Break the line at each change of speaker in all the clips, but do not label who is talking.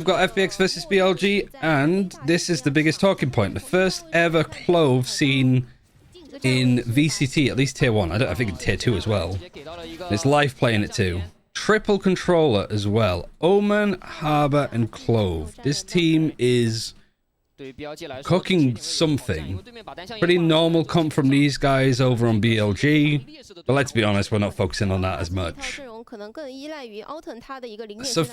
We've got FPX versus BLG, and this is the biggest talking point. The first ever Clove seen in VCT, at least tier 1. I think in tier 2 as well. It's live playing it too. Triple controller as well. Omen, Harbor, and Clove. This team is cooking something. Pretty normal comp from these guys over on BLG, but let's be honest, we're not focusing on that as much. So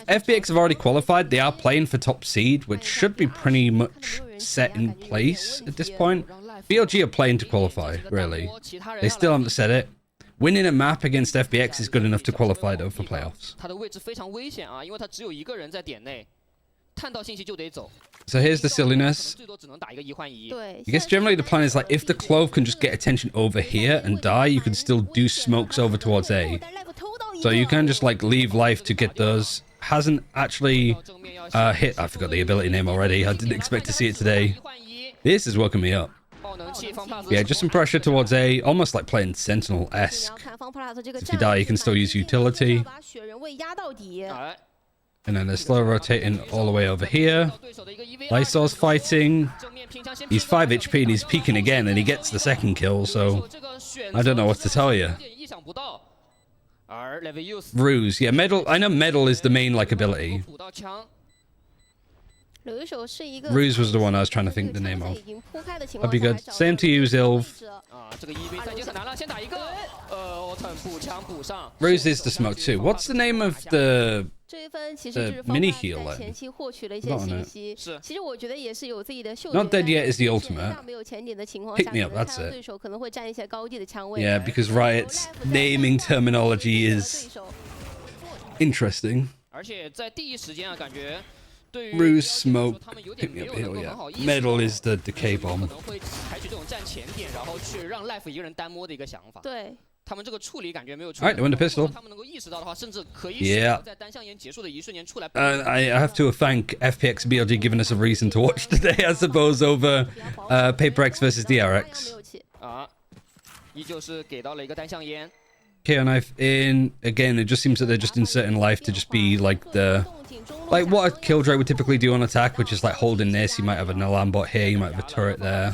FPX have already qualified. They are playing for top seed, which should be pretty much set in place at this point. BLG are playing to qualify, really. They still haven't said it. Winning a map against FPX is good enough to qualify though for playoffs. So here's the silliness. I guess generally the plan is like if the Clove can just get attention over here and die, you can still do smokes over towards A. So you can just like leave life to get those. Hasn't actually hit. I forgot the ability name already. I didn't expect to see it today. This is working me up. Yeah, just some pressure towards A, almost like playing Sentinel-esque. If you die, you can still use utility. And then they're slow rotating all the way over here. Lysol's fighting. He's 5 HP and he's peeking again, and he gets the second kill, so I don't know what to tell you. Ruse, yeah, Medal. I know Medal is the main like ability. Ruse was the one I was trying to think the name of. That'd be good. Same to you, Zilv. Ruse is the smoke too. What's the name of the mini heal then? Not dead yet is the ultimate. Pick me up, that's it. Yeah, because Riot's naming terminology is interesting. Ruse, smoke, pick me up heal, yeah. Medal is the decay bomb. Alright, they win the pistol. Yeah. I have to thank FPX BLG giving us a reason to watch today, I suppose, over Paper X versus DRX. KO knife in. Again, it just seems that they're just inserting life to just be like the... Like what a Killjoy would typically do on attack, which is like holding this. You might have an alarm bot here, you might have a turret there.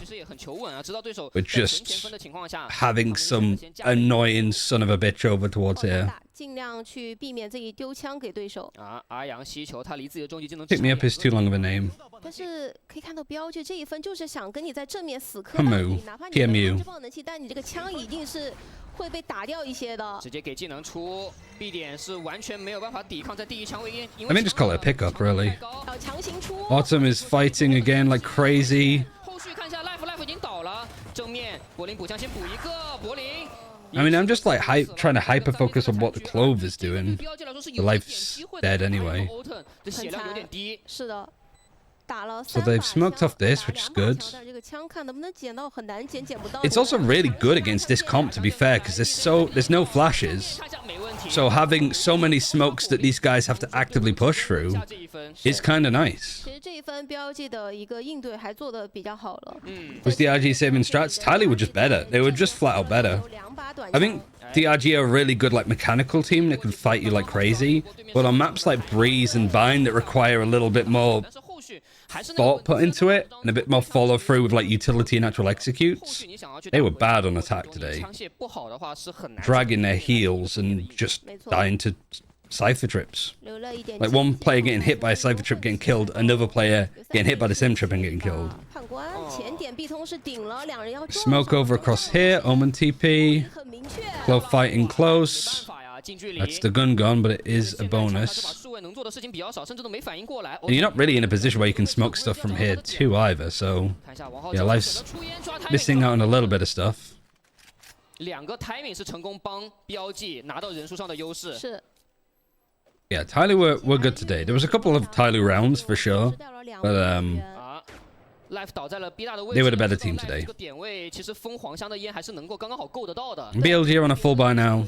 But just having some annoying son of a bitch over towards here. Pick me up is too long of a name. Hamu. PMU. I mean, just call it a pickup, really. Autumn is fighting again like crazy. I mean, I'm just like trying to hyper focus on what the Clove is doing. The life's dead anyway. So they've smoked off this, which is good. It's also really good against this comp, to be fair, because there's no flashes. So having so many smokes that these guys have to actively push through is kind of nice. Was DRG saving strats? Tyler were just better. They were just flat out better. I think DRG are a really good like mechanical team that can fight you like crazy. But on maps like Breeze and Bind that require a little bit more thought put into it and a bit more follow through with like utility and actual executes, they were bad on attack today, dragging their heels and just dying to cypher trips. Like one player getting hit by a cypher trip getting killed, another player getting hit by the sim trip and getting killed. Smoke over across here. Omen TP. Clove fighting close. That's the gun gone, but it is a bonus. And you're not really in a position where you can smoke stuff from here too either, so yeah, life's missing out on a little bit of stuff. Yeah, Tyler were good today. There was a couple of Tyler rounds for sure, but they were the better team today. BLG are on a full buy now.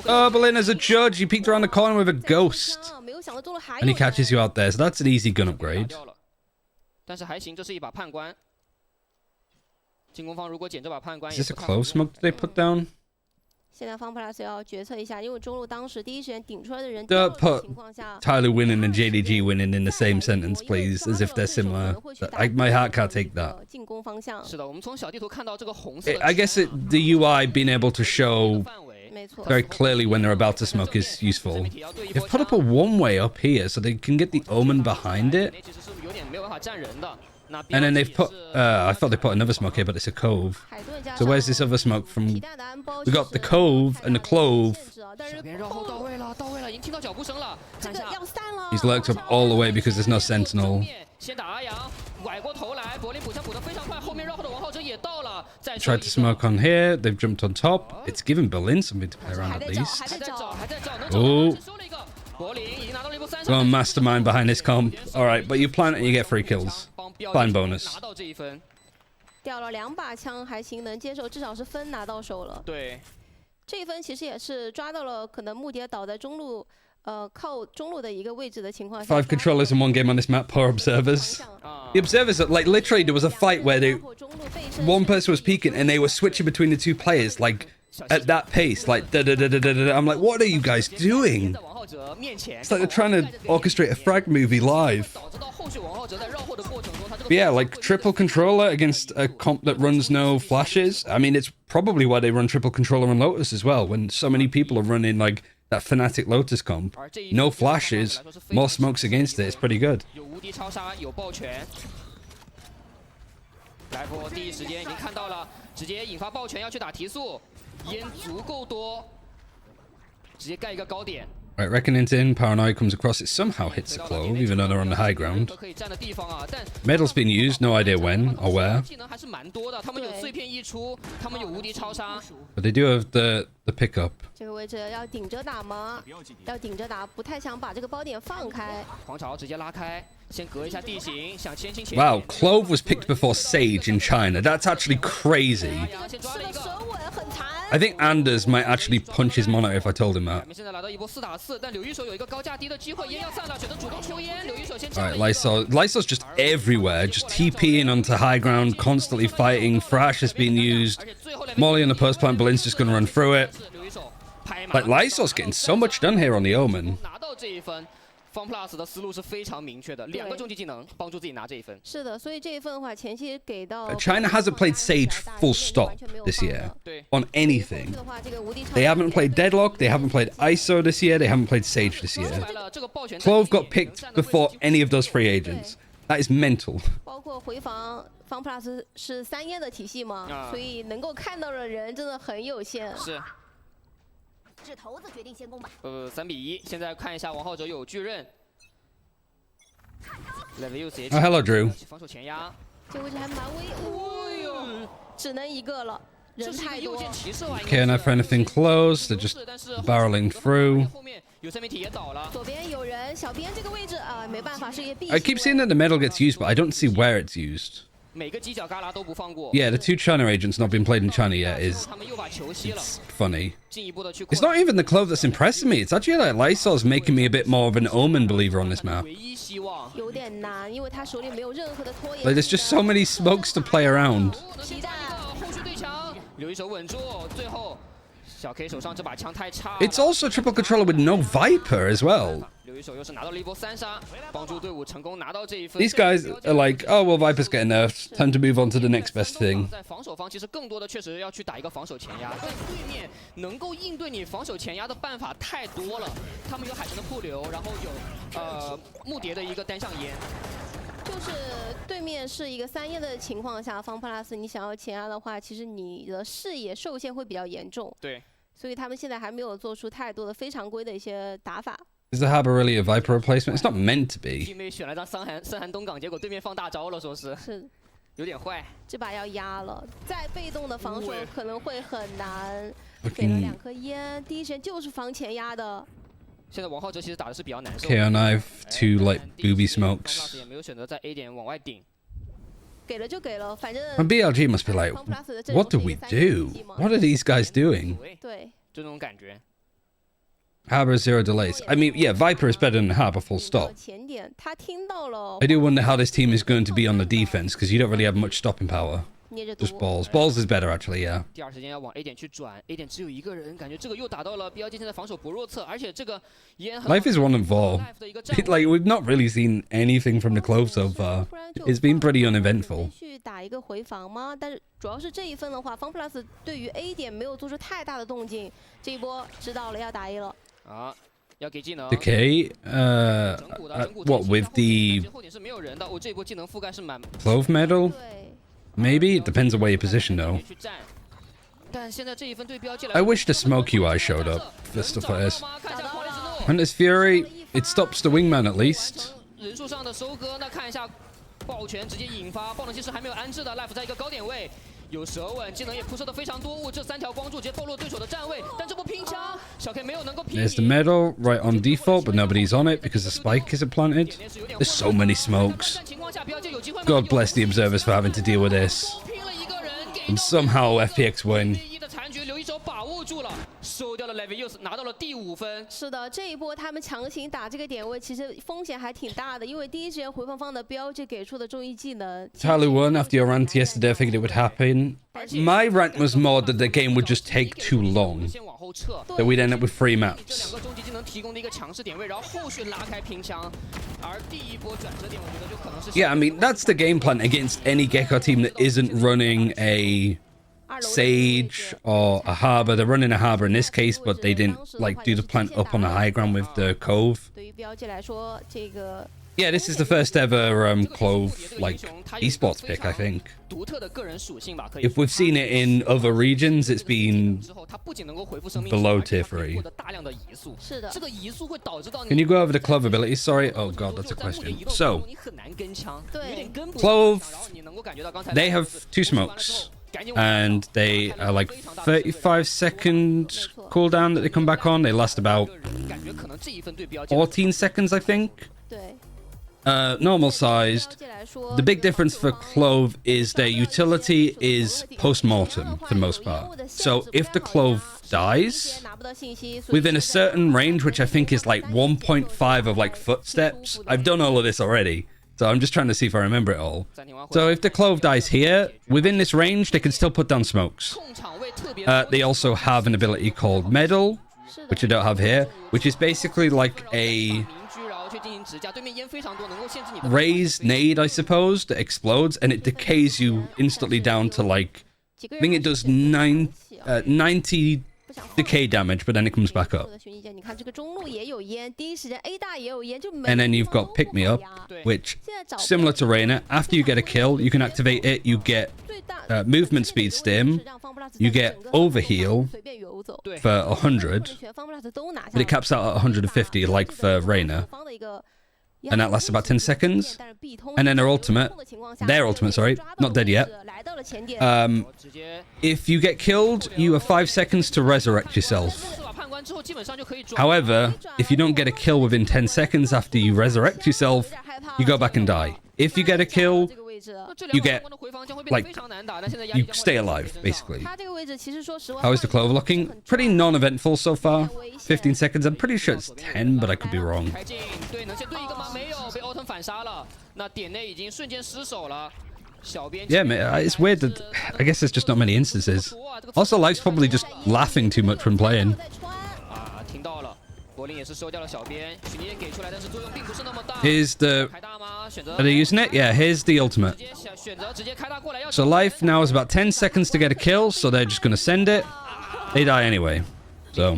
Oh, Belinda's a judge. He peeked around the corner with a ghost. And he catches you out there, so that's an easy gun upgrade. Is this a clove smoke that they put down? Don't put Tyler winning and JDG winning in the same sentence, please, as if they're similar. My heart can't take that. I guess the UI being able to show very clearly when they're about to smoke is useful. They've put up a one-way up here so they can get the omen behind it. And then they've put, I thought they put another smoke here, but it's a cove. So where's this other smoke from? We got the cove and the clove. He's lurked up all the way because there's no sentinel. Tried to smoke on here. They've jumped on top. It's given Berlin something to play around at least. Oh. Go on, mastermind behind this comp. Alright, but you plant and you get 3 kills. Fine bonus.
掉了2把枪还行，能接受，至少是分拿到手了。对，这一分其实也是抓到了可能目蝶倒在中路，靠中路的一个位置的情况下。5
controllers in 1 game on this map, poor observers. The observers, like literally, there was a fight where one person was peeking and they were switching between the 2 players, like at that pace, like da da da da da da. I'm like, what are you guys doing? It's like they're trying to orchestrate a frag movie live. But yeah, like triple controller against a comp that runs no flashes. I mean, it's probably why they run triple controller on Lotus as well, when so many people are running like that Fnatic Lotus comp. No flashes, more smokes against it. It's pretty good. Right, Reckoning's in, Paranoia comes across, it somehow hits the Clove, even though they're on the high ground. Medal's been used, no idea when or where. But they do have the pickup. Wow, Clove was picked before Sage in China. That's actually crazy. I think Anders might actually punch his monitor if I told him that. Alright, Lysol's just everywhere, just TPing onto high ground, constantly fighting. Thrash is being used. Molly on the post plant, Berlin's just gonna run through it. Like, Lysol's getting so much done here on the Omen.
FunPlus 的思路是非常明确的，2个重技技能帮助自己拿这一分。是的，所以这一分的话，前期给到。
China hasn't played Sage full stop this year on anything. They haven't played Deadlock. They haven't played ISO this year. They haven't played Sage this year. Clove got picked before any of those free agents. That is mental.
包括回防FunPlus 是3烟的体系嘛，所以能够看到的人真的很有限。是。
指头子决定先攻吧。
3比1，现在看一下王浩哲有巨刃。
Oh, hello, Drew.
防守前压，这位置还蛮危，哎呦，只能一个了，人太多。
Can't have anything close. They're just barreling through.
后面有生命体也倒了。左边有人，小边这个位置啊，没办法，是一个必。
I keep seeing that the medal gets used, but I don't see where it's used. Yeah, the 2 China agents not been played in China yet is it's funny. It's not even the Clove that's impressing me. It's actually like Lysol's making me a bit more of an Omen believer on this map. Like there's just so many smokes to play around. It's also triple controller with no Viper as well. These guys are like, oh, well, Viper's getting nerfed. Time to move on to the next best thing. Is the Harbor really a Viper replacement? It's not meant to be.
因为选了张深寒东港，结果对面放大招了，说是有点坏。这把要压了，再被动的防守可能会很难。给了2颗烟，第一时间就是防前压的。现在王浩哲其实打的是比较难受。
KO knife, 2 like booby smokes.
也没有选择在 A 点往外顶。给了就给了，反正。
And BLG must be like, what do we do? What are these guys doing?
对，就那种感觉。
Harbor 0 delays. I mean, yeah, Viper is better than Harbor, full stop. I do wonder how this team is going to be on the defense, because you don't really have much stopping power. Just balls. Balls is better, actually, yeah.
第二时间要往 A 点去转 ，A 点只有一个人，感觉这个又打到了 BLG 现在防守不弱侧，而且这个烟
Life is 1 and 4. Like, we've not really seen anything from the Clove so far. It's been pretty uneventful.
去打一个回防吗？但是主要是这一分的话，FunPlus 对于 A 点没有做出太大的动静，这一波知道了要打 A 了。
啊，要给技能。
Okay, what with the
后点是没有人的，我这一波技能覆盖是满。
Clove medal?
对。
Maybe? It depends on where you're positioned, though.
但现在这一分对标记来
I wish the smoke UI showed up for stuff like this. Hunter's Fury, it stops the wingman at least.
人数上的收割，那看一下爆拳直接引发，爆能其实还没有安置的 ，Life 在一个高点位。 有舌吻，技能也铺设的非常多物，这3条光柱直接透露对手的站位，但这波拼枪，小 K 没有能够拼。
There's the medal right on default, but nobody's on it because the spike isn't planted. There's so many smokes. God bless the observers for having to deal with this. And somehow FPX win.
留一手把握住了，收掉了 Levius， 拿到了第5分。
是的，这一波他们强行打这个点位，其实风险还挺大的，因为第一时间回放方的BLG给出的中义技能。
Tyler won after your rant yesterday. I figured it would happen. My rant was more that the game would just take too long. That we'd end up with 3 maps.
2个终极技能提供的一个强势点位，然后后续拉开拼枪，而第一波转折点，我觉得就可能是。
Yeah, I mean that's the game plan against any Gecko team that isn't running a Sage or a harbor. They're running a harbor in this case, but they didn't like do the plant up on the high ground with the cove. Yeah, this is the first ever Clove like esports pick, I think. If we've seen it in other regions, it's been below tier 3. Can you go over the Clove abilities? Sorry. Oh god, that's a question. So, Clove, they have 2 smokes. And they are like 35-second cooldown that they come back on. They last about 14 seconds, I think. Normal sized. The big difference for Clove is their utility is post-mortem for the most part. So if the Clove dies within a certain range, which I think is like 1.5 of like footsteps, I've done all of this already. So I'm just trying to see if I remember it all. So if the Clove dies here, within this range, they can still put down smokes. They also have an ability called Medal, which I don't have here, which is basically like a raised nade, I suppose, that explodes, and it decays you instantly down to like, I think it does 90 decay damage, but then it comes back up. And then you've got Pick Me Up, which, similar to Reyna, after you get a kill, you can activate it, you get movement speed stim, you get overheal for 100, but it caps out at 150 like for Reyna. And that lasts about 10 seconds. And then their ultimate, sorry, not dead yet. If you get killed, you have 5 seconds to resurrect yourself. However, if you don't get a kill within 10 seconds after you resurrect yourself, you go back and die. If you get a kill, you get, like, you stay alive, basically. How is the Clove looking? Pretty non-eventful so far. 15 seconds. I'm pretty sure it's 10, but I could be wrong. Yeah, man, it's weird that I guess there's just not many instances. Also, Life's probably just laughing too much when playing. Here's the... Are they using it? Yeah, here's the ultimate. So Life now has about 10 seconds to get a kill, so they're just going to send it. They die anyway. So...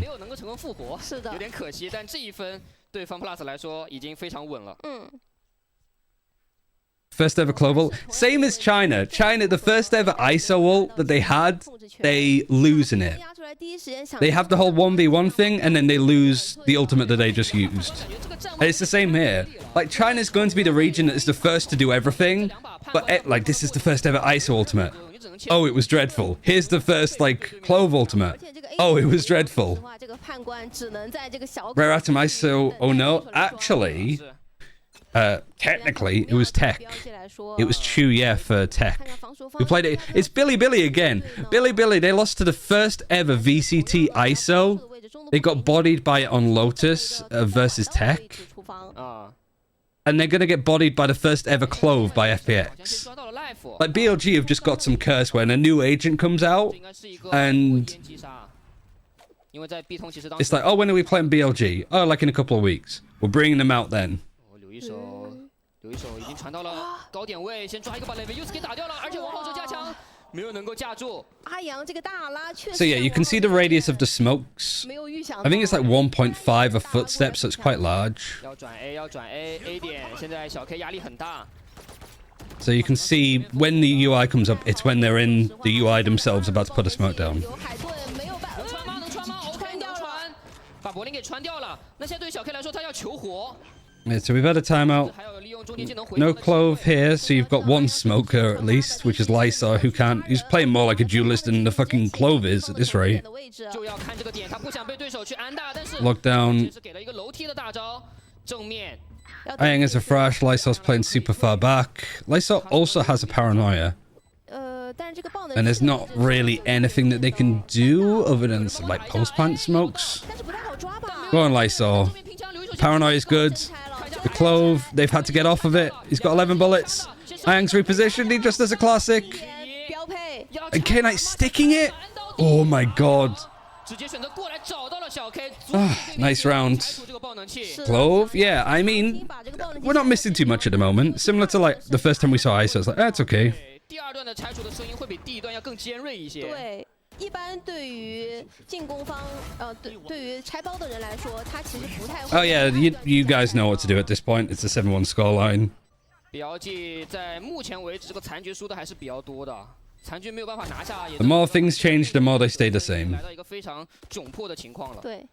First ever Clove ult. Same as China. China, the first ever ISO ult that they had, they lose in it. They have the whole 1v1 thing, and then they lose the ultimate that they just used. And it's the same here. Like, China's going to be the region that is the first to do everything, but, like, this is the first ever ISO ultimate. Oh, it was dreadful. Here's the first, like, Clove ultimate. Oh, it was dreadful. Rare item ISO, oh no. Actually... technically, it was Tech. It was Chu for Tech. Who played it? It's Billy again. Billy, they lost to the first ever VCT ISO. They got bodied by it on Lotus versus Tech. And they're going to get bodied by the first ever Clove by FPX. like BLG have just got some curse when a new agent comes out, and it's like, oh, when are we playing BLG? Oh, like in a couple of weeks. We're bringing them out then.
有一手已经传到了高点位，先抓一个把 Levius 给打掉了，而且王后这加强没有能够架住。
阿阳这个大拉确实。
So yeah, you can see the radius of the smokes. I think it's like 1.5 a footstep, so it's quite large.
要转 A， 要转 A 点，现在小 K 压力很大。
So you can see when the UI comes up, it's when they're in the UI themselves about to put a smoke down.
能穿吗？能穿吗 ？OK， 能穿，把柏林给穿掉了。那现在对小 K 来说，他要求活。
Yeah, so we've had a timeout. No Clove here, so you've got one smoker at least, which is Lysar, who's playing more like a duelist than the fucking Clove is at this rate. Lockdown. Ayang is a fresh. Lysar's playing super far back. Lysar also has a paranoia. And there's not really anything that they can do other than some, like post-plant smokes. Go on, Lysar. Paranoia is good. The Clove, they've had to get off of it. He's got 11 bullets. Ayang's repositioned. He just does a classic. And K-Knight sticking it. Oh my god. Nice round. Clove, yeah, I mean, we're not missing too much at the moment. Similar to like the first time we saw Iso, it's like, it's okay.
第二段的拆除的声音会比第一段要更尖锐一些。
对，一般对于进攻方，对于拆包的人来说，他其实不太会。
Oh yeah, you guys know what to do at this point. It's a 7-1 scoreline.
BLG 在目前为止这个残局输的还是比较多的，残局没有办法拿下。
The more things change, the more they stay the same.
来到一个非常窘迫的情况了。
对，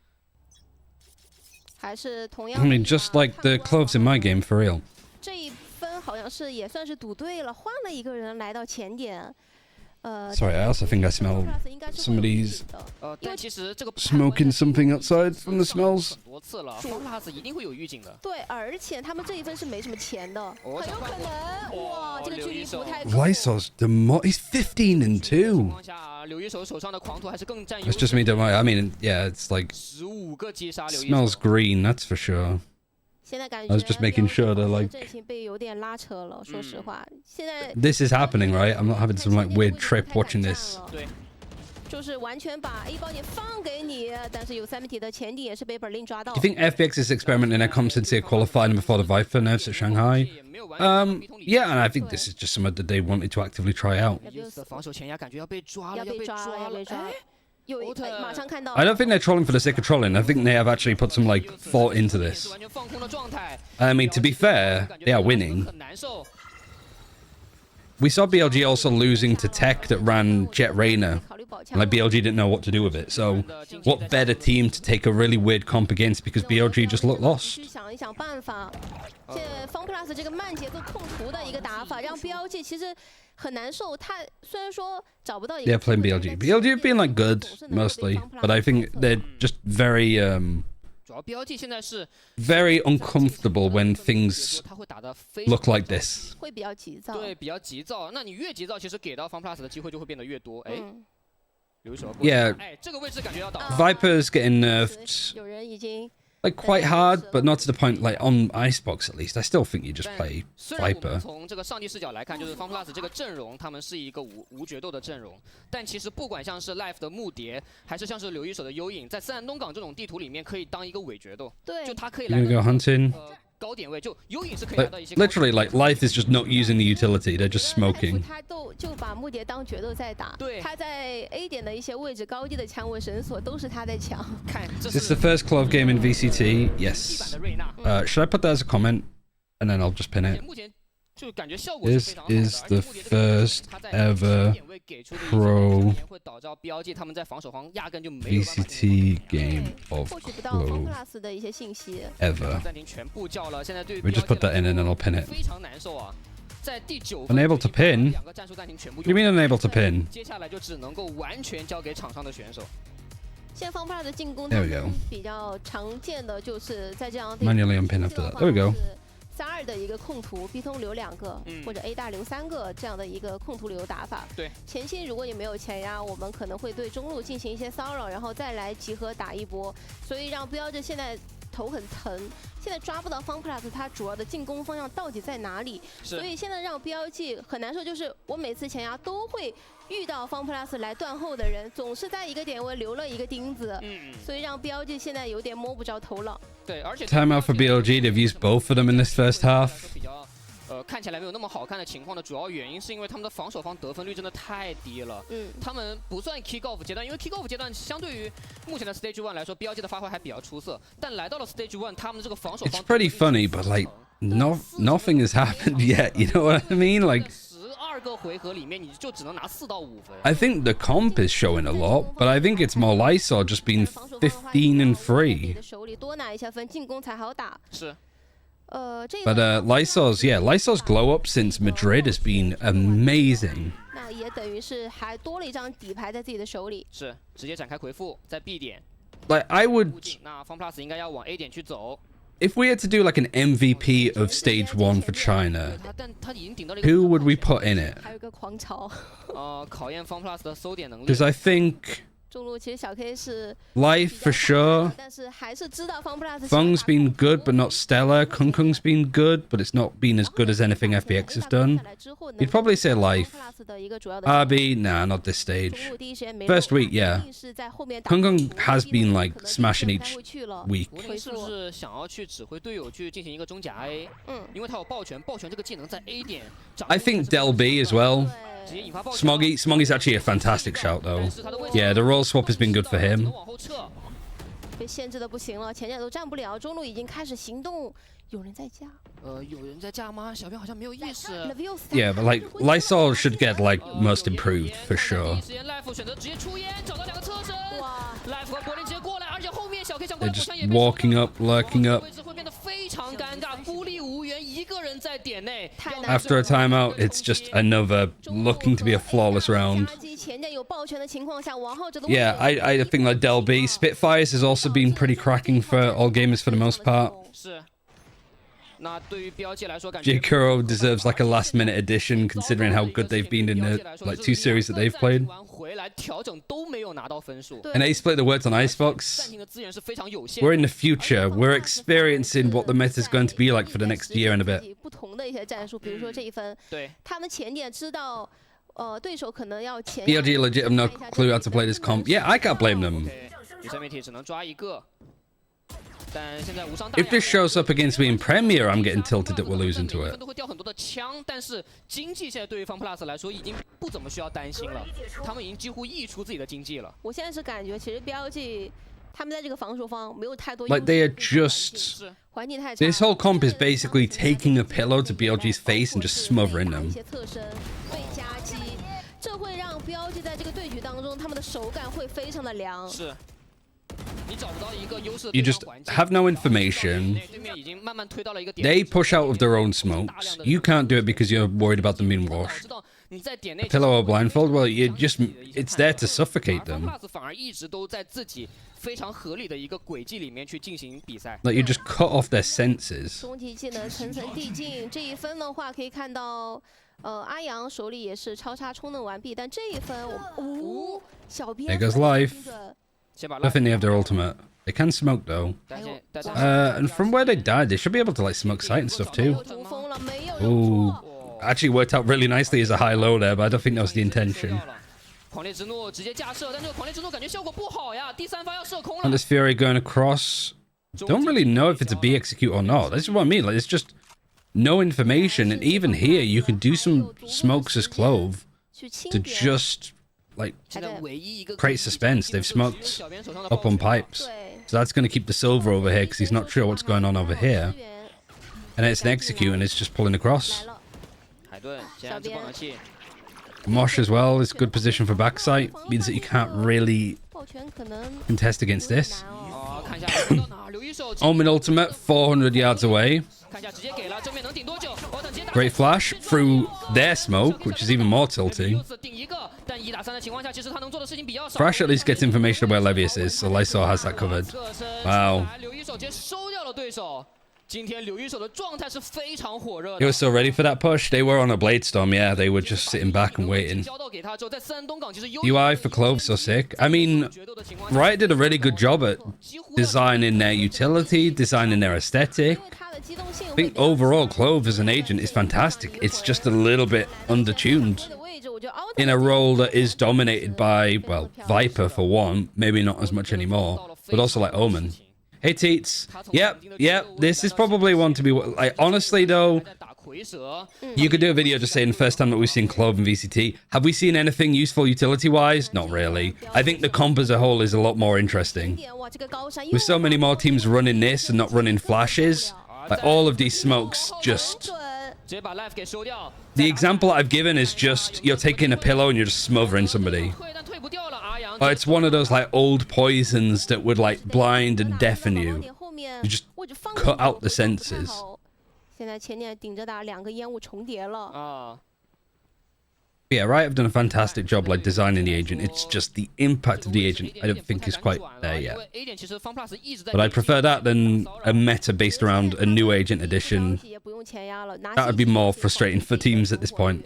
还是同样。
I mean, just like the Cloves in my game, for real.
这一分好像是也算是赌对了，换了一个人来到前点。
Sorry, I also think I smell somebody's smoking something outside from the smells.
多次了，方 plus 一定会有预警的。
对，而且他们这一分是没什么钱的，很有可能。哇，这个距离不太。
Lysar's he's 15-2.
It's
just me, don't worry. I mean, yeah, it's like
15个击杀，
smells green, that's for sure.
现在感觉
I was just making sure that like
阵型被有点拉扯了，说实话。现在
this is happening, right? I'm not having some like weird trip watching this.
对，
就是完全把 A 包点放给你，但是有三米的前顶也是被本令抓到。
Do you think FPX is experimenting their competency of qualifying before the Viper nerfs at Shanghai? Yeah, and I think this is just something that they wanted to actively try out.
防守前压感觉要被抓了，
要被抓了。马上看到。
I don't think they're trolling for the sake of trolling. I think they have actually put some like thought into this. I mean, to be fair, they are winning. We saw BLG also losing to Tech that ran Jet Rayner. And like BLG didn't know what to do with it. So what better team to take a really weird comp against because BLG just looked lost.
想一想办法。现在方 plus 这个慢节奏控图的一个打法，让 BLG 其实很难受。他虽然说找不到一个。
They're playing BLG. BLG have been like good mostly, but I think they're just very very uncomfortable when things look like this.
会比较急躁。
对，比较急躁。那你越急躁，其实给到方 plus 的机会就会变得越多。哎。
Yeah, Viper's getting nerfed like quite hard, but not to the point like on Icebox at least. I still think you just play Viper.
从这个上帝视角来看，就是方 plus 这个阵容，他们是一个无决斗的阵容。但其实不管像是 Life 的木蝶，还是像是刘一手的幽影，在自然东港这种地图里面，可以当一个伪决斗。
对，
就他可以
You're gonna go hunting.
高点位就幽影是可以拿到一些。
Literally, like Life is just not using the utility; they're just smoking.
他就把木蝶当决斗在打。对，他在 A 点的一些位置高低的枪尾绳索都是他在抢。
看，这
Is this the first Clove game in VCT? Yes. Should I put that as a comment, and then I'll just pin it?
目前就感觉效果是
This
非常好的。
is the first ever pro VCT game of Clove ever. We just put that in and then I'll pin it. Unable to pin? What do you mean unable to pin?
接下来就只能够完全交给场上的选手。
现在方 plus 的进攻
There we go.
比较常见的就是在这样
Manually unpin after that. There we go.
3-2的一个控图 ，B 通留2个，或者 A 大留3个这样的一个控图流打法。
对，
前期如果你没有前压，我们可能会对中路进行一些骚扰，然后再来集合打一波。所以让 BLG 现在头很疼。现在抓不到FunPlus他主要的进攻方向到底在哪里，所以现在让 BLG 很难说，就是我每次前压都会遇到FunPlus来断后的人，总是在一个点位留了一个钉子，所以让 BLG 现在有点摸不着头脑。
对，而且
Timeout for BLG. They've used both of them in this first half.
比较看起来没有那么好看的情况的主要原因，是因为他们的防守方得分率真的太低了。他们不算 kick off 阶段，因为 kick off 阶段相对于目前的 Stage 1来说 ，BLG 的发挥还比较出色。但来到了 Stage 1，他们的这个防守方
It's pretty funny, but like nothing has happened yet. You know what I mean? Like.
12个回合里面，你就只能拿4到5分。
I think the comp is showing a lot, but I think it's more Lysol just being 15 and 3.
手里多拿一下分，进攻才好打。
是。
But Lysol's glow up since Madrid has been amazing.
那也等于是还多了一张底牌在自己的手里。
是，直接展开回复，在 B 点。
Like I would.
那 FunPlus 应该要往 A 点去走。
If we had to do like an MVP of Stage 1 for China, who would we put in it?
还有一个狂潮。
考验 FunPlus 的搜点能力。
Because I think
中路其实小 K 是
Life for sure.
但是还是知道 FunPlus
Fung's been good but not stellar. Kung's been good but it's not been as good as anything FPX has done. You'd probably say Life. RB, nah, not this stage. First week, yeah. Kung has been like smashing each week.
是不是想要去指挥队友去进行一个中甲 A？ 因为他有抱拳，抱拳这个技能在 A 点。
I think Del B as well. Smoggy's actually a fantastic shout though. Yeah, the role swap has been good for him.
被限制的不行了，前甲都站不了，中路已经开始行动，有人在架。
有人在架吗？小编好像没有意识。
Yeah, but like Lysol should get like most improved for sure.
第一时间 Life 选择直接出烟，找到2个侧身。Life 和柏林直接过来，而且后面小 K 想过来补枪也
walking up, lurking up.
位置会变得非常尴尬，孤立无援，一个人在点内。
After a timeout, it's just another looking to be a flawless round. Yeah, I think like Del B. Spitfires has also been pretty cracking for all gamers for the most part. J. Kuro deserves like a last-minute addition, considering how good they've been in the like 2 series that they've played. And I split the words on Icebox. We're in the future. We're experiencing what the meta is going to be like for the next year and a bit. BLG legit have no clue how to play this comp. Yeah, I can't blame them. If this shows up against me in Premier, I'm getting tilted that we're losing to it.
都会掉很多的枪，但是经济现在对于 FunPlus 来说已经不怎么需要担心了，他们已经几乎溢出自己的经济了。
我现在是感觉，其实 BLG 他们在这个防守方没有太多。
Like they are just. This whole comp is basically taking a pillow to BLG's face and just smothering them.
这会让 BLG 在这个对局当中，他们的手感会非常的凉。
是。
You just have no information. They push out of their own smokes. You can't do it because you're worried about them being washed. Pillow or blindfold, well, it's there to suffocate them. Like you just cut off their senses.
终极技能层层递进，这一分的话可以看到，阿阳手里也是超叉充能完毕，但这一分小编
There goes Life. I think they have their ultimate. They can smoke though. And from where they died, they should be able to like smoke sight and stuff too. Ooh, actually worked out really nicely as a high-low there, but I don't think that was the intention. And this Fury going across. Don't really know if it's a B execute or not. This is what I mean. Like it's just no information, and even here you can do some smokes as Clove to just. Like, create suspense. They've smoked up on pipes. So that's going to keep the silver over here because he's not sure what's going on over here. And it's an execute and it's just pulling across. Mosh as well is good position for backside. Means that you can't really contest against this. Omen ultimate 400 yards away. Great flash through their smoke, which is even more tilting. Thrash at least gets information of where Levius is, so Lysol has that covered. Wow.
今天刘一手的状态是非常火热
They
的。
were still ready for that push. They were on a blade storm. Yeah, they were just sitting back and waiting.
交到给他之后，在森安东港其实
UI for Clove so sick. I mean, Riot did a really good job at designing their utility, designing their aesthetic.
因为它的机动性
I think overall Clove as an agent is fantastic. It's just a little bit undertuned
的位置，我觉得
in a role that is dominated by, well, Viper for one, maybe not as much anymore, but also like Omen. Hey Teats, yep, this is probably one to be, like, honestly though,
在打蝰蛇，
you could do a video just saying the first time that we've seen Clove and VCT. Have we seen anything useful utility-wise? Not really. I think the comp as a whole is a lot more interesting.
哇，这个高山
With so many more teams running this and not running flashes, like all of these smokes just...
准。
直接把 life 给收掉。
The example I've given is just you're taking a pillow and you're just smothering somebody.
退但退不掉了，阿阳。
Or it's one of those like old poisons that would like blind and deafen you.
后面
You just
位置放
cut out the
不太
senses.
好现在前点顶着打，两个烟雾重叠了。
啊，
Yeah, right. I've done a fantastic job like designing the agent. It's just the impact of the agent I don't think is quite there
因
yet.
为 A 点其实 FunPlus 一直在
But I'd prefer that than a meta based around a new agent edition.
也不用前压了，拿
That would be more frustrating for teams at this point.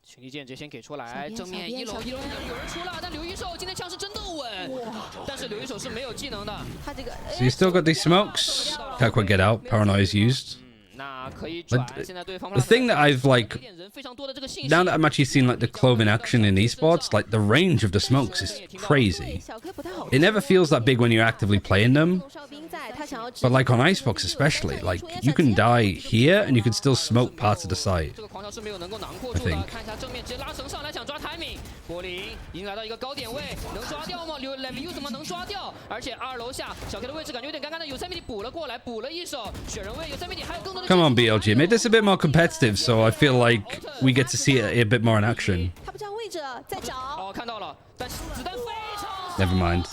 群力剑直接先给出来，正面一楼有人出了，但刘一手今天枪是真的稳，但是刘一手是没有技能的。
他这个
So you still got these smokes. Can't quite get out. Paranoia is used.
那可以转，
But
现在对方
the thing that I've like
人非常多的这个信息。
now that I'm actually seeing like the Clove in action in esports, like the range of the smokes is crazy.
小 K 不太好。
It never feels that big when you're actively playing them,
有哨兵在，他想要
but like on Icebox especially, like you can die here and you can still smoke parts of the site.
这个狂潮是没有能够囊括住的，看一下正面直接拉绳上来想抓 timing， 柏林已经来到一个高点位，能抓掉吗？Levi 怎么能抓掉？而且二楼下小 K 的位置感觉有点尴尬的，有3米补了过来，补了一手，雪人位有3米，还有更多的。
Come on, BLG, make this a bit more competitive so I feel like we get to see it a bit more in action.
他不占位置，在找。
哦，看到了，但是子弹非常。
Never mind.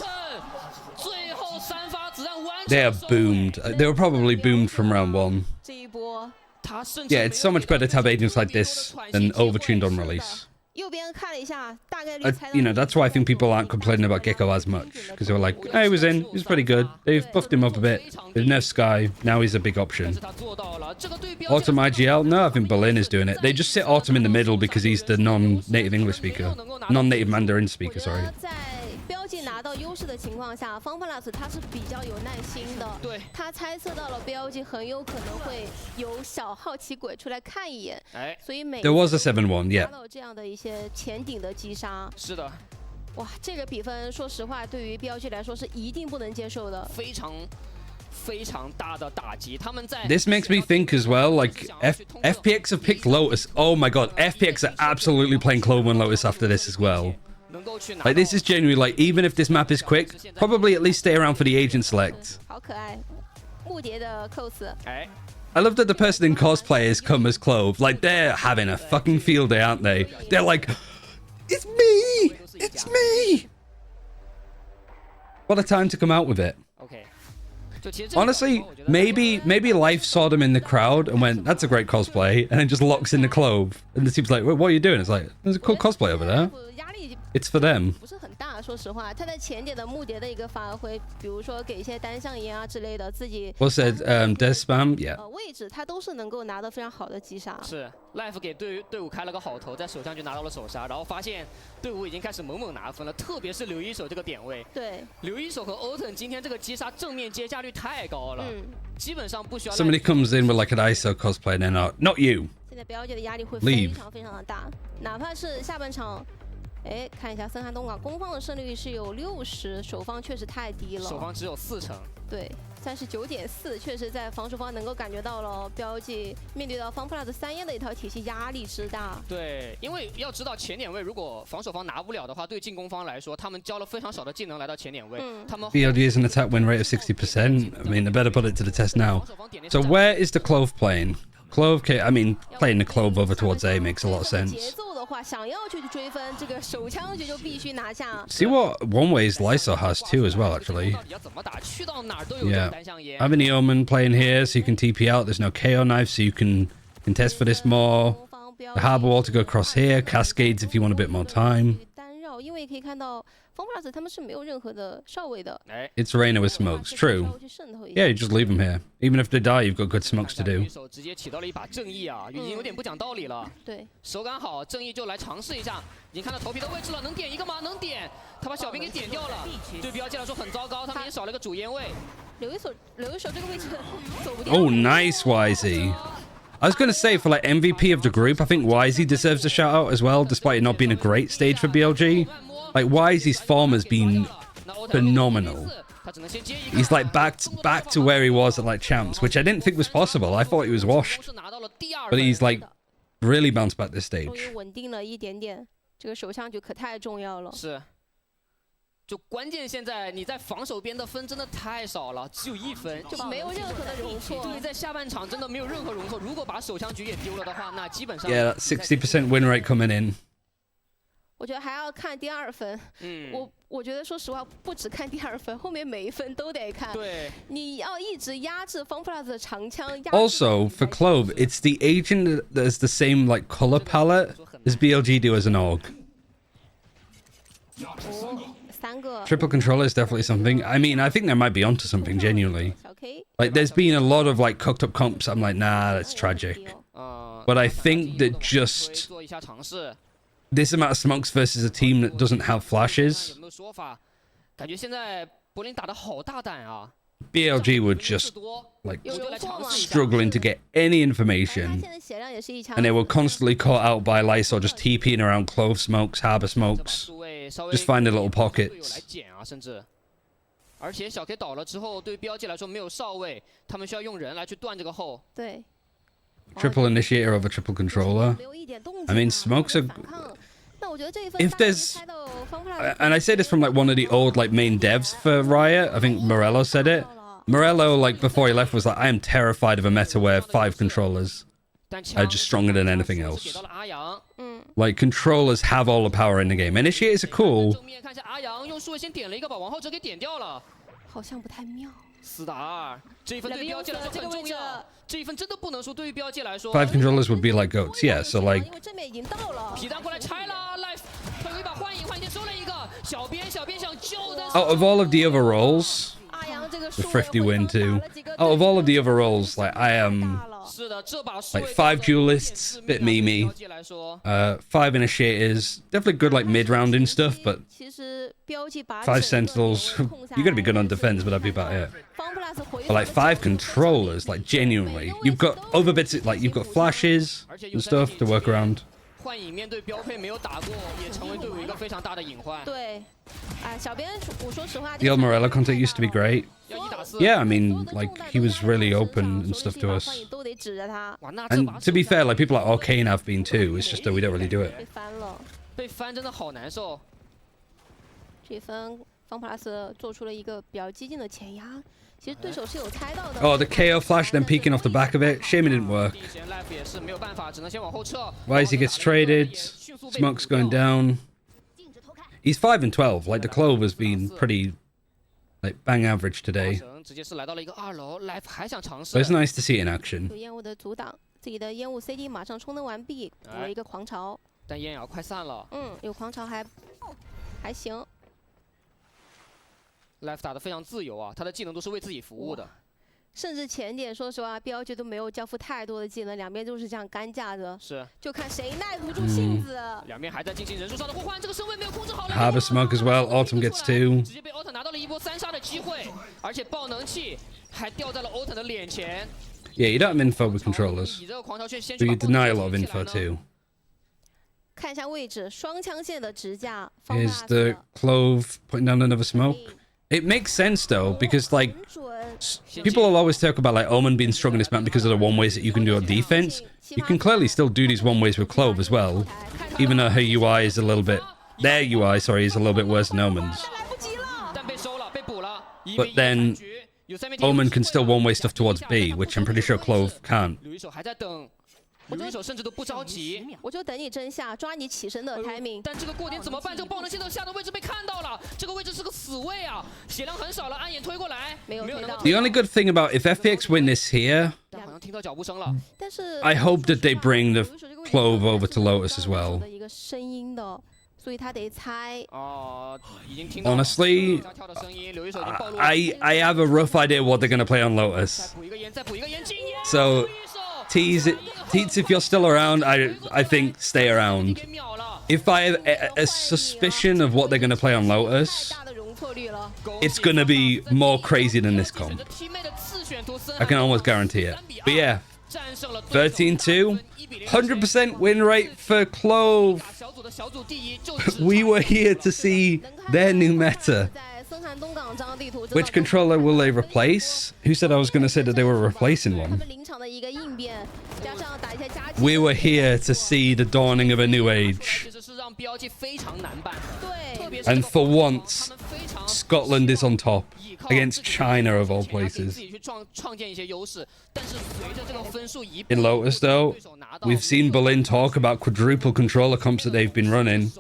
最后3发子弹完成。
They are boomed. They were probably boomed from round one.
这一波，
他甚至
Yeah, it's so much better to have agents like this than overtuned on release.
右边看了一下，大概率
You know, that's why I think people aren't complaining about Gecko as much. Because they were like, hey, he was in. He was pretty good. They've buffed him up a bit. They've nerfed Sky. Now he's a big option.
他做到了，这个对标。
Autumn IGL? No, I think Berlin is doing it. They just sit Autumn in the middle because he's the non-native English speaker. Non-native Mandarin speaker,
我觉
sorry.
得在标记拿到优势的情况下，FunPlus 他是比较有耐心的。
对，
他猜测到了标记很有可能会有小好奇鬼出来看一眼，
哎，
所以每
There was a 7-1,
拿
yeah.
到这样的一些前顶的击杀，
是的，
哇，这个比分说实话对于标记来说是一定不能接受的。
非常大的打击。他们在
This makes me think as well, like, FPX have picked Lotus. Oh my god, FPX are absolutely playing Clove and Lotus after this as well.
能够去拿
Like, this is genuinely, like, even if this map is quick, probably at least stay around for the agent select.
好可爱，木蝶的 close。
哎，
I love that the person in cosplay has come as Clove. Like, they're having a fucking field day, aren't they? They're like, it's me! It's me! What a time to come out with it.
OK。就其实这个
Honestly,
我觉得
maybe Life saw them in the crowd and went, that's a great cosplay, and then just locks in the Clove. And the team's like, what are you doing? It's like, there's a cool cosplay over there.
压力
It's for them.
不是很大，说实话，他在前点的木蝶的一个发挥，比如说给一些单向烟啊之类的，自己
What said, Death Spam? Yeah.
位置他都是能够拿到非常好的击杀。
是 Life 给队伍开了个好头，在首枪就拿到了首杀，然后发现队伍已经开始猛拿分了，特别是刘一手这个点位，
对，
刘一手和 Autumn 今天这个击杀正面接价率太高了，基本上不需要
Somebody comes in with like an ISO cosplay and they're not you.
现在标记的压力会
Leave
非常的大，哪怕是下半场。哎，看一下森寒东港，攻方的胜率是有60%，守方确实太低了。
守方只有40%。
对，39.4，确实在防守方能够感觉到了标记面对到FunPlus 3烟的一套体系压力之大。
对，因为要知道前点位如果防守方拿不了的话，对进攻方来说，他们交了非常少的技能来到前点位，他们
BLG is an attack win rate of 60%. I mean, they better put it to the test now. So where is the Clove playing? Clove, I mean, playing the Clove over towards A makes a lot of
节
sense.
奏的话，想要去追分，这个手枪局就必须拿下。
See what one ways Lysol has too as well, actually.
到底要怎么打，去到哪儿都有这
Yeah.
个单向烟。
Having the Omen playing here so you can TP out. There's no KO knife, so you can contest for this more.
攻方标
The Harbor Wall to go across here. Cascades if you want a bit more time.
单绕因为可以看到方 plus 他们是没有任何的哨位的。
It's Reyna with smokes. True. Yeah, you just leave them here. Even if they die, you've got good smokes to do.
手直接起到了一把正义啊，已经有点不讲道理了。
对，
手感好，正义就来尝试一下，已经看到头皮的位置了，能点一个吗？能点，他把小兵给点掉了。对 BLG 来说很糟糕，他们也少了一个主烟位。
留一手这个位置走不掉。
Oh, nice, Wisey. I was going to say, for like MVP of the group, I think Wisey deserves a shout out as well, despite it not being a great stage for BLG. Like, Wisey's form has been phenomenal. He's like back to where he was at like champs, which I didn't think was possible. I thought he was washed, but he's like really bounced back this stage.
终于稳定了一点点，这个手枪局可太重要了。
是。就关键现在你在防守边的分真的太少了，只有1分，
就没有任何的容错。
对，在下半场真的没有任何容错。如果把手枪局也丢了的话，那基本上
Yeah, that 60% win rate coming in.
我觉得还要看第2分。我觉得说实话，不只看第2分，后面每一分都得看。
对，
你要一直压制方 plus 的长枪。
Also, for Clove, it's the agent that has the same like color palette as BLG do as an org. Triple controller is definitely something. I mean, I think they might be onto something genuinely. Like, there's been a lot of like cooked up comps. I'm like, nah, that's tragic. But I think that just this amount of smokes versus a team that doesn't have flashes, BLG would just like struggling to get any information, and they were constantly caught out by Lysol just TPing around Clove smokes, harbor smokes, just finding little pockets. 而且小 K 倒了之后，对 BLG 来说没有哨位，他们需要用人来去断这个后。对。Triple initiator over triple controller. I mean, smokes are. If there's, and I say this from like one of the old like main devs for Riot, I think Morello said it. Morello, like before he left, was like, I am terrified of a meta where 5 controllers are just stronger than anything else. Like controllers have all the power in the game. Initiators are cool. 4打2，这一分对标界来说很重要。这一分真的不能输，对于标界来说。5 controllers would be like goats, yeah. So like. 皮蛋过来拆了 ，Life 退回把幻影收了一个，小编想救的。Out of all of the other roles, the thrifty win too. Out of all of the other roles, like I am. Like 5 duelists, bit memey. 5 initiators, definitely good like mid-rounding stuff, but 5 sentinels, you gotta be good on defense, but that'd be about it. But like 5 controllers, like genuinely, you've got other bits, like you've got flashes and stuff to work around. 幻影面对标配没有打过，也成为队伍一个非常大的隐患。对，小编我说实话 The old Morello content used to be great. Yeah, I mean, like he was really open and stuff to us. And to be fair, like people like Arcane have been too. It's just that we don't really do it.
被翻真的好难受。
这分方 plus 做出了一个比较激进的前压。
Oh, the KO flash, then peeking off the back of it. Shame it didn't work. Wisey gets traded. Smoke's going down. He's 5 and 12. Like the Clove has been pretty, like bang average today. So it's nice to see it in action.
自己的烟雾 CD 马上充能完毕，补了一个狂潮。
但烟也要快散了。
有狂潮还行。
Life 打得非常自由啊，他的技能都是为自己服务的。
甚至前点，说实话 ，BLG 都没有交付太多的技能，两边都是这样干架的。是，就看谁耐不住性子。
两边还在进行人数上的互换，这个身位没有控制好。
Harbor smoke as well. Autumn gets 2.
直接被 Autumn 拿到了一波3杀的机会，而且爆能器还掉在了 Autumn 的脸前。
Yeah, you don't have info with controllers, but you deny a lot of info too.
看一下位置，双枪线的支架。
Here's the Clove putting down another smoke. It makes sense though, because like people will always talk about like Omen being strong in this map because of the one ways that you can do on defense. You can clearly still do these one ways with Clove as well, even though her UI is a little bit, their UI, sorry, is a little bit worse than Omen's. But then Omen can still one way stuff towards B, which I'm pretty sure Clove can't.
女手甚至都不着急，
我就等你真下，抓你起身的 timing。
但这个过点怎么办？这个爆能器的下的位置被看到了，这个位置是个死位啊，血量很少了，暗眼推过来，没有推到。
The only good thing about if FPX win this here,
好像听到脚步声了。
但是
I hope that they bring the Clove over to Lotus as well.
所以他得猜。
Honestly, I have a rough idea what they're going to play on Lotus. So, Tease, if you're still around, I think stay around. If I have a suspicion of what they're going to play on Lotus, it's going to be more crazy than this comp. I can almost guarantee it. But yeah, 13-2, 100% win rate for Clove. We were here to see their new meta. Which controller will they replace? Who said I was going to say that they were replacing one? We were here to see the dawning of a new age. And for once, Scotland is on top against China of all places. In Lotus, though, we've seen Berlin talk about quadruple controller comps that they've been running.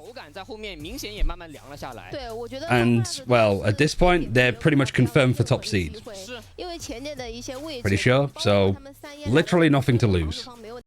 And, well, at this point, they're pretty much confirmed for top seed. Pretty sure, so literally nothing to lose.